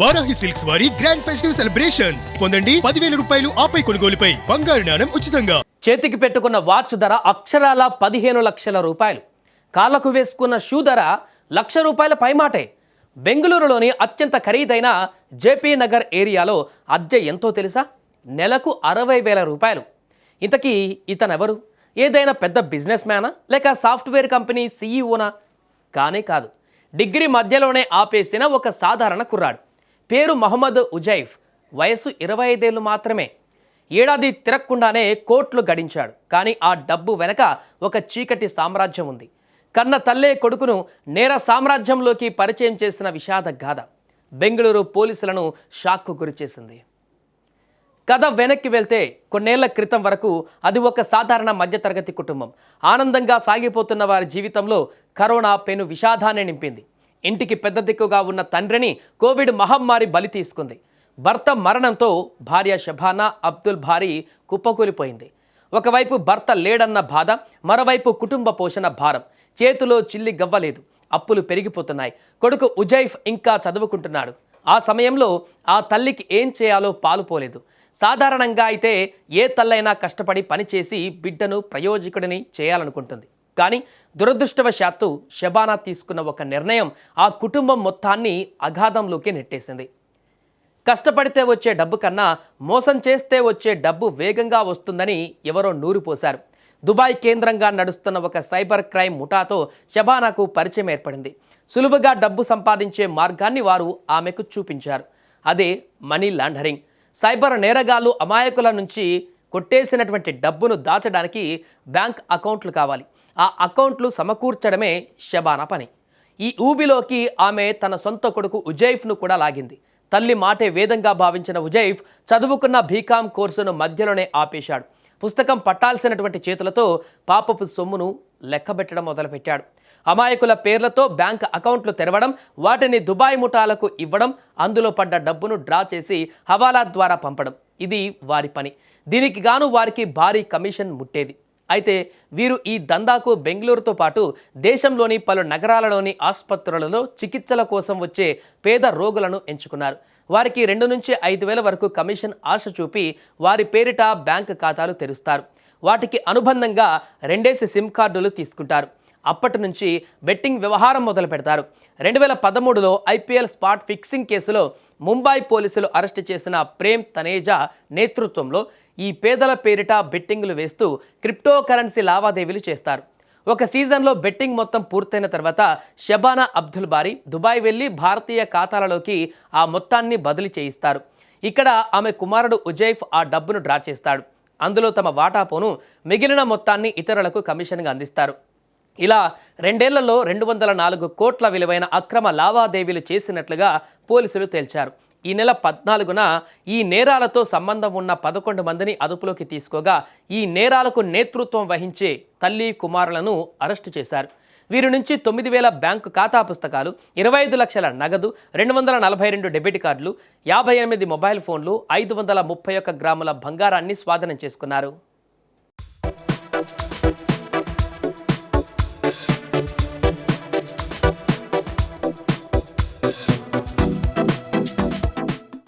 Varahi silks వారి grand festive celebrations పొందండి 10,000 రూపాయలు ఆపై కొనుగోలుపై బంగారు నాణెం ఉచితంగా. చేతికి పెట్టుకున్న వాచ్ ధర అక్షరాల 15 లక్షల రూపాయలు. కాళ్ళకు వేసుకున్న షూ ధర ₹1,00,000 పైమాటే. బెంగళూరులోని అత్యంత ఖరీదైన జేపీ నగర్ ఏరియాలో అద్దె ఎంతో తెలుసా? నెలకు 60,000 రూపాయలు. ఇంతకీ ఇతనెవరు? ఏదైనా పెద్ద బిజినెస్ మ్యానా లేక సాఫ్ట్వేర్ కంపెనీ సీఈఓనా? కానే కాదు. డిగ్రీ మధ్యలోనే ఆపేసిన ఒక సాధారణ కుర్రాడు. పేరు మహమ్మద్ ఉజైఫ్. వయసు 25 ఏళ్ళు మాత్రమే. ఏడాది తిరగకుండానే కోట్లు గడించాడు. కానీ ఆ డబ్బు వెనక ఒక చీకటి సామ్రాజ్యం ఉంది. కన్న తల్లే కొడుకును నేర సామ్రాజ్యంలోకి పరిచయం చేసిన విషాద గాథ బెంగళూరు పోలీసులను షాక్కు గురిచేసింది. కథ వెనక్కి వెళ్తే కొన్నేళ్ల క్రితం వరకు అది ఒక సాధారణ మధ్యతరగతి కుటుంబం. ఆనందంగా సాగిపోతున్న వారి జీవితంలో కరోనా పెను విషాదాన్ని నింపింది. ఇంటికి పెద్ద దిక్కుగా ఉన్న తండ్రిని కోవిడ్ మహమ్మారి బలి తీసుకుంది. భర్త మరణంతో భార్య షబానా అబ్దుల్ భారీ కుప్పకూలిపోయింది. ఒకవైపు భర్త లేడన్న బాధ, మరోవైపు కుటుంబ పోషణ భారం. చేతిలో చిల్లి గవ్వలేదు. అప్పులు పెరిగిపోతున్నాయి. కొడుకు ఉజైఫ్ ఇంకా చదువుకుంటున్నాడు. ఆ సమయంలో ఆ తల్లికి ఏం చేయాలో పాలుపోలేదు. సాధారణంగా అయితే ఏ తల్లైనా కష్టపడి పనిచేసి బిడ్డను ప్రయోజకుడిని చేయాలనుకుంటుంది. కానీ దురదృష్టవశాత్తు షబానా తీసుకున్న ఒక నిర్ణయం ఆ కుటుంబం మొత్తాన్ని అగాధంలోకి నెట్టేసింది. కష్టపడితే వచ్చే డబ్బు కన్నా మోసం చేస్తే వచ్చే డబ్బు వేగంగా వస్తుందని ఎవరో నూరిపోశారు. దుబాయ్ కేంద్రంగా నడుస్తున్న ఒక సైబర్ క్రైమ్ ముఠాతో షబానాకు పరిచయం ఏర్పడింది. సులువుగా డబ్బు సంపాదించే మార్గాన్ని వారు ఆమెకు చూపించారు. అదే మనీ లాండరింగ్. సైబర్ నేరగాళ్లు అమాయకుల నుంచి కొట్టేసినటువంటి డబ్బును దాచడానికి బ్యాంక్ అకౌంట్లు కావాలి. ఆ అకౌంట్లు సమకూర్చడమే షబానా పని. ఈ ఊబిలోకి ఆమె తన సొంత కొడుకు ఉజైఫ్ను కూడా లాగింది. తల్లి మాటే వేదంగా భావించిన ఉజైఫ్ చదువుకున్న బీకాం కోర్సును మధ్యలోనే ఆపేశాడు. పుస్తకం పట్టాల్సినటువంటి చేతులతో పాపపు సొమ్మును లెక్కబెట్టడం మొదలుపెట్టాడు. అమాయకుల పేర్లతో బ్యాంక్ అకౌంట్లు తెరవడం, వాటిని దుబాయ్ ముఠాలకు ఇవ్వడం, అందులో పడ్డ డబ్బును డ్రా చేసి హవాలా ద్వారా పంపడం ఇది వారి పని. దీనికి గాను వారికి భారీ కమిషన్ ముట్టేది. అయితే వీరు ఈ దందాకు బెంగళూరుతో పాటు దేశంలోని పలు నగరాలలోని ఆసుపత్రులలో చికిత్సల కోసం వచ్చే పేద రోగులను ఎంచుకున్నారు. వారికి 2 నుంచి 5,000 వరకు కమిషన్ ఆశ చూపి వారి పేరిట బ్యాంక్ ఖాతాలు తెరుస్తారు. వాటికి అనుబంధంగా 2 సిమ్ కార్డులు తీసుకుంటారు. అప్పటి నుంచి బెట్టింగ్ వ్యవహారం మొదలు పెడతారు. 2013లో ఐపీఎల్ స్పాట్ ఫిక్సింగ్ కేసులో ముంబై పోలీసులు అరెస్టు చేసిన ప్రేమ్ తనేజా నేతృత్వంలో ఈ పేదల పేరిట బెట్టింగ్లు వేస్తూ క్రిప్టో కరెన్సీ లావాదేవీలు చేస్తారు. ఒక సీజన్లో బెట్టింగ్ మొత్తం పూర్తయిన తర్వాత షబానా అబ్దుల్ బారీ దుబాయ్ వెళ్లి భారతీయ ఖాతాలలోకి ఆ మొత్తాన్ని బదిలీ చేయిస్తారు. ఇక్కడ ఆమె కుమారుడు ఉజైఫ్ ఆ డబ్బును డ్రా చేస్తాడు. అందులో తమ వాటా పోను మిగిలిన మొత్తాన్ని ఇతరులకు కమిషన్గా అందిస్తారు. ఇలా 2 ఏళ్లలో 204 కోట్ల విలువైన అక్రమ లావాదేవీలు చేసినట్లుగా పోలీసులు తేల్చారు. ఈ నెల 14న ఈ నేరాలతో సంబంధం ఉన్న 11 మందిని అదుపులోకి తీసుకోగా ఈ నేరాలకు నేతృత్వం వహించే తల్లి కుమారులను అరెస్టు చేశారు. వీరి నుంచి 9,000 బ్యాంకు ఖాతా పుస్తకాలు, 25 లక్షల నగదు, 242 డెబిట్ కార్డులు, 58 మొబైల్ ఫోన్లు, 531 గ్రాముల బంగారాన్ని స్వాధీనం చేసుకున్నారు.